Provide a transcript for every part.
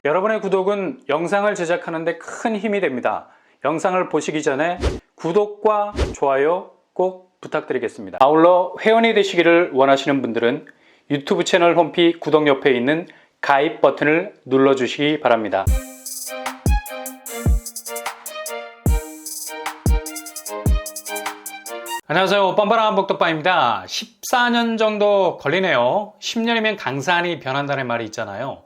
여러분의 구독은 영상을 제작하는 데 큰 힘이 됩니다. 영상을 보시기 전에 구독과 좋아요 꼭 부탁드리겠습니다. 아울러 회원이 되시기를 원하시는 분들은 유튜브 채널 홈피 구독 옆에 있는 가입 버튼을 눌러주시기 바랍니다. 안녕하세요. 뻔뻔한 복덕바입니다. 14년 정도 걸리네요. 10년이면 강산이 변한다는 말이 있잖아요.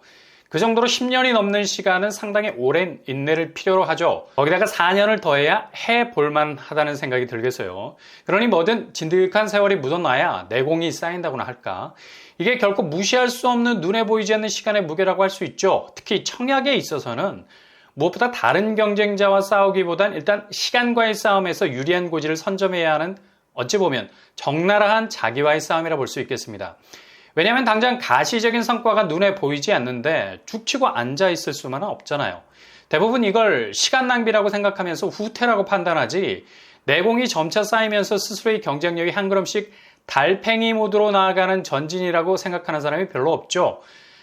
그 정도로 10년이 넘는 시간은 상당히 오랜 인내를 필요로 하죠. 거기다가 4년을 더해야 해볼만 하다는 생각이 들겠어요. 그러니 뭐든 진득한 세월이 묻어놔야 내공이 쌓인다고나 할까. 이게 결코 무시할 수 없는 눈에 보이지 않는 시간의 무게라고 할 수 있죠. 특히 청약에 있어서는 무엇보다 다른 경쟁자와 싸우기보단 일단 시간과의 싸움에서 유리한 고지를 선점해야 하는 어찌 보면 적나라한 자기와의 싸움이라 볼 수 있겠습니다. 왜냐하면 당장 가시적인 성과가 눈에 보이지 않는데 죽치고 앉아있을 수만은 없잖아요. 대부분 이걸 시간 낭비라고 생각하면서 후퇴라고 판단하지 내공이 점차 쌓이면서 스스로의 경쟁력이 한 걸음씩 달팽이 모드로 나아가는 전진이라고 생각하는 사람이 별로 없죠.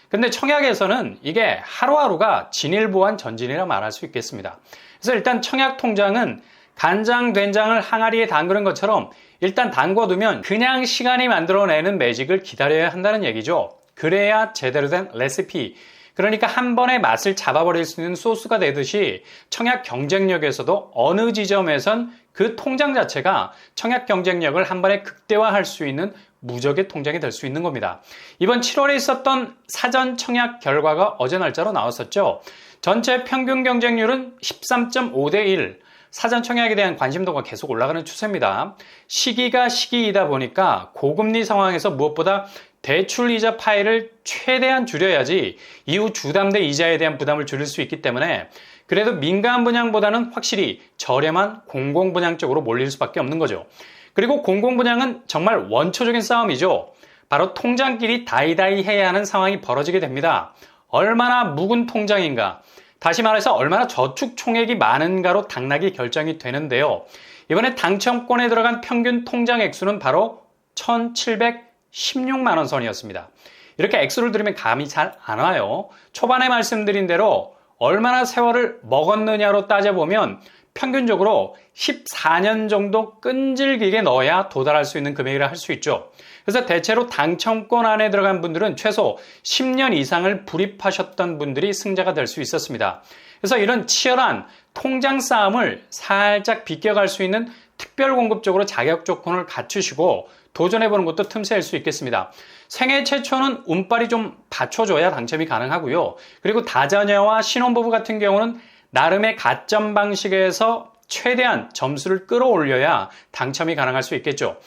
근데 청약에서는 이게 하루하루가 진일보한 전진이라 말할 수 있겠습니다. 그래서 일단 청약 통장은 간장, 된장을 항아리에 담그는 것처럼 일단 담궈두면 그냥 시간이 만들어내는 매직을 기다려야 한다는 얘기죠. 그래야 제대로 된 레시피, 그러니까 한 번에 맛을 잡아버릴 수 있는 소스가 되듯이 청약 경쟁력에서도 어느 지점에선 그 통장 자체가 청약 경쟁력을 한 번에 극대화할 수 있는 무적의 통장이 될 수 있는 겁니다. 이번 7월에 있었던 사전 청약 결과가 어제 날짜로 나왔었죠. 전체 평균 경쟁률은 13.5대 1. 사전 청약에 대한 관심도가 계속 올라가는 추세입니다. 시기가 시기이다 보니까 고금리 상황에서 무엇보다 대출 이자 파이를 최대한 줄여야지 이후 주담대 이자에 대한 부담을 줄일 수 있기 때문에 그래도 민간 분양보다는 확실히 저렴한 공공 분양 쪽으로 몰릴 수밖에 없는 거죠. 그리고 공공 분양은 정말 원초적인 싸움이죠. 바로 통장끼리 다이다이 해야 하는 상황이 벌어지게 됩니다. 얼마나 묵은 통장인가, 다시 말해서 얼마나 저축 총액이 많은가로 당락이 결정이 되는데요. 이번에 당첨권에 들어간 평균 통장 액수는 바로 1,716만 원 선이었습니다. 이렇게 액수를 들으면 감이 잘 안 와요. 초반에 말씀드린 대로 얼마나 세월을 먹었느냐로 따져보면 평균적으로 14년 정도 끈질기게 넣어야 도달할 수 있는 금액이라 할 수 있죠. 그래서 대체로 당첨권 안에 들어간 분들은 최소 10년 이상을 불입하셨던 분들이 승자가 될 수 있었습니다. 그래서 이런 치열한 통장 싸움을 살짝 비껴갈 수 있는 특별 공급적으로 자격 조건을 갖추시고 도전해보는 것도 틈새일 수 있겠습니다. 생애 최초는 운빨이 좀 받쳐줘야 당첨이 가능하고요. 그리고 다자녀와 신혼부부 같은 경우는 나름의 가점 방식에서 최대한 점수를 끌어올려야 당첨이 가능할 수 있겠죠.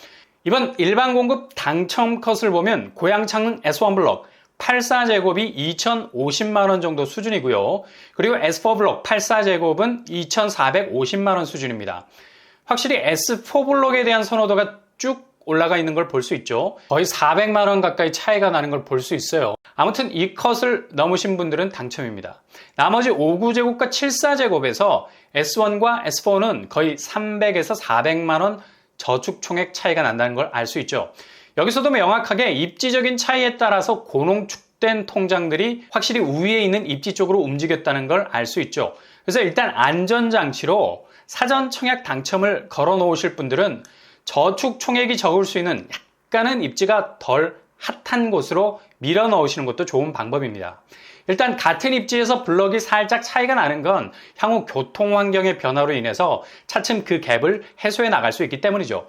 이번 일반 공급 당첨 컷을 보면 고양창릉 S1 블록 84제곱이 2,050만 원 정도 수준이고요. 그리고 S4 블록 84제곱은 2,450만 원 수준입니다. 확실히 S4 블록에 대한 선호도가 쭉 올라가 있는 걸 볼 수 있죠. 거의 400만 원 가까이 차이가 나는 걸 볼 수 있어요. 아무튼 이 컷을 넘으신 분들은 당첨입니다. 나머지 5구제곱과 74제곱에서 S1과 S4는 거의 300에서 400만 원 저축 총액 차이가 난다는 걸 알 수 있죠. 여기서도 명확하게 입지적인 차이에 따라서 고농축된 통장들이 확실히 우위에 있는 입지 쪽으로 움직였다는 걸 알 수 있죠. 그래서 일단 안전장치로 사전 청약 당첨을 걸어 놓으실 분들은 저축 총액이 적을 수 있는 약간은 입지가 덜 핫한 곳으로 밀어 넣으시는 것도 좋은 방법입니다. 일단 같은 입지에서 블럭이 살짝 차이가 나는 건 향후 교통 환경의 변화로 인해서 차츰 그 갭을 해소해 나갈 수 있기 때문이죠.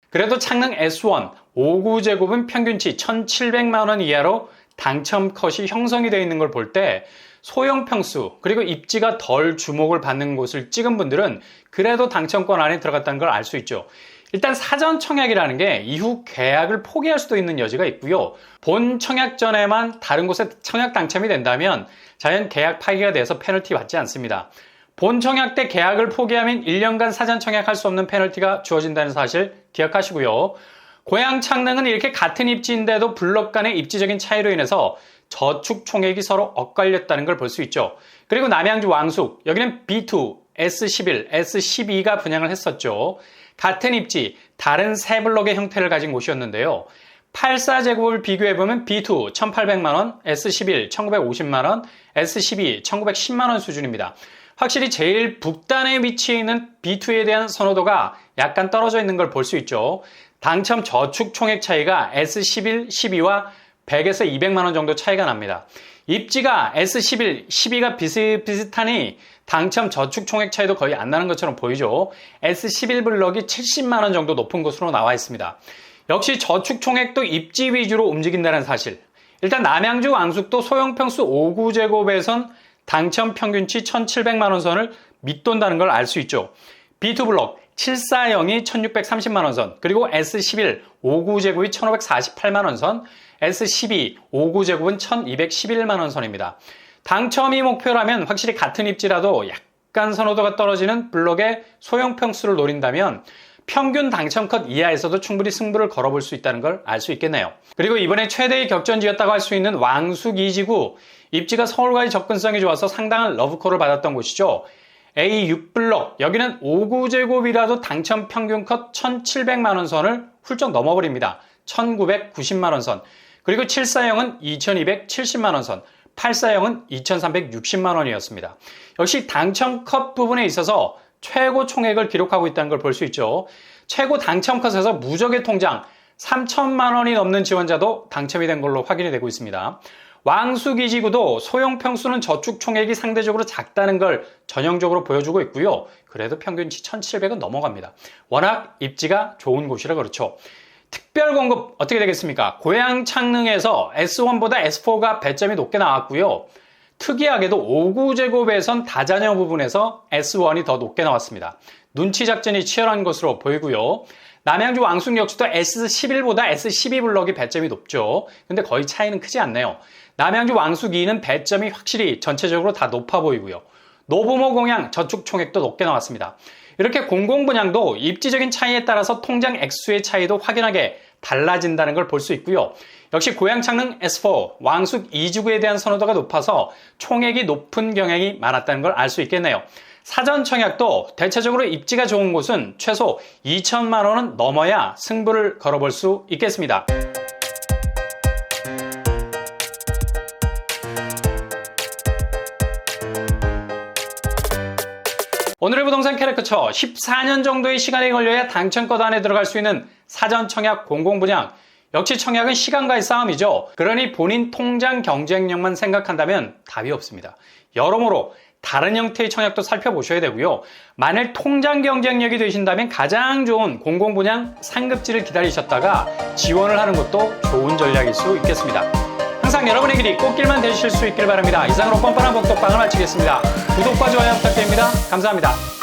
그래도 창릉 S1 5구제곱은 평균치 1,700만 원 이하로 당첨 컷이 형성이 되어 있는 걸 볼 때 소형 평수 그리고 입지가 덜 주목을 받는 곳을 찍은 분들은 그래도 당첨권 안에 들어갔다는 걸 알 수 있죠. 일단 사전 청약이라는 게 이후 계약을 포기할 수도 있는 여지가 있고요. 본 청약 전에만 다른 곳에 청약 당첨이 된다면 자연 계약 파기가 돼서 페널티 받지 않습니다. 본 청약 때 계약을 포기하면 1년간 사전 청약할 수 없는 페널티가 주어진다는 사실 기억하시고요. 고양 창릉은 이렇게 같은 입지인데도 블록 간의 입지적인 차이로 인해서 저축 총액이 서로 엇갈렸다는 걸 볼 수 있죠. 그리고 남양주 왕숙, 여기는 B2, S11, S12가 분양을 했었죠. 같은 입지, 다른 세 블록의 형태를 가진 곳이었는데요. 84제곱을 비교해보면 B2 1800만원, S11 1950만원, S12 1910만원 수준입니다. 확실히 제일 북단에 위치해 있는 B2에 대한 선호도가 약간 떨어져 있는 걸 볼 수 있죠. 당첨 저축 총액 차이가 S11, 12와 100에서 200만원 정도 차이가 납니다. 입지가 S11, 12가 비슷비슷하니 당첨 저축 총액 차이도 거의 안 나는 것처럼 보이죠. S11 블럭이 70만원 정도 높은 것으로 나와 있습니다. 역시 저축 총액도 입지 위주로 움직인다는 사실. 일단 남양주 왕숙도 소형평수 5구제곱에선 당첨 평균치 1,700만원 선을 밑돈다는 걸 알 수 있죠. B2 블럭 740이 1,630만원 선, 그리고 S11 5구제곱이 1,548만원 선, S12 5구제곱은 1,211만원 선입니다. 당첨이 목표라면 확실히 같은 입지라도 약간 선호도가 떨어지는 블럭의 소형평수를 노린다면 평균 당첨 컷 이하에서도 충분히 승부를 걸어볼 수 있다는 걸 알 수 있겠네요. 그리고 이번에 최대의 격전지였다고 할 수 있는 왕숙 2지구, 입지가 서울과의 접근성이 좋아서 상당한 러브콜을 받았던 곳이죠. A6블럭, 여기는 5구제곱이라도 당첨 평균 컷 1,700만원 선을 훌쩍 넘어버립니다. 1,990만원 선. 그리고 740은 2,270만원 선, 840은 2,360만원이었습니다. 역시 당첨 컷 부분에 있어서 최고 총액을 기록하고 있다는 걸 볼 수 있죠. 최고 당첨 컷에서 무적의 통장 3천만 원이 넘는 지원자도 당첨이 된 걸로 확인이 되고 있습니다. 왕숙이지구도 소형 평수는 저축 총액이 상대적으로 작다는 걸 전형적으로 보여주고 있고요. 그래도 평균치 1,700은 넘어갑니다. 워낙 입지가 좋은 곳이라 그렇죠. 특별 공급 어떻게 되겠습니까? 고양 창릉에서 S1보다 S4가 배점이 높게 나왔고요. 특이하게도 5구제곱에선 다자녀 부분에서 S1이 더 높게 나왔습니다. 눈치 작전이 치열한 것으로 보이고요. 남양주 왕숙 역시도 S11보다 S12 블럭이 배점이 높죠. 근데 거의 차이는 크지 않네요. 남양주 왕숙 2는 배점이 확실히 전체적으로 다 높아 보이고요. 노부모 공양 저축 총액도 높게 나왔습니다. 이렇게 공공 분양도 입지적인 차이에 따라서 통장 액수의 차이도 확연하게 달라진다는 걸 볼 수 있고요. 역시 고양창릉 S4, 왕숙 2지구에 대한 선호도가 높아서 총액이 높은 경향이 많았다는 걸 알 수 있겠네요. 사전 청약도 대체적으로 입지가 좋은 곳은 최소 2천만 원은 넘어야 승부를 걸어볼 수 있겠습니다. 오늘의 부동산 캐릭터처 14년 정도의 시간이 걸려야 당첨권 안에 들어갈 수 있는 사전 청약 공공분양. 역시 청약은 시간과의 싸움이죠. 그러니 본인 통장 경쟁력만 생각한다면 답이 없습니다. 여러모로 다른 형태의 청약도 살펴보셔야 되고요. 만일 통장 경쟁력이 되신다면 가장 좋은 공공분양 상급지를 기다리셨다가 지원을 하는 것도 좋은 전략일 수 있겠습니다. 항상 여러분의 길이 꽃길만 되실 수 있길 바랍니다. 이상으로 뻔뻔한 복덕방을 마치겠습니다. 구독과 좋아요 부탁드립니다. 감사합니다.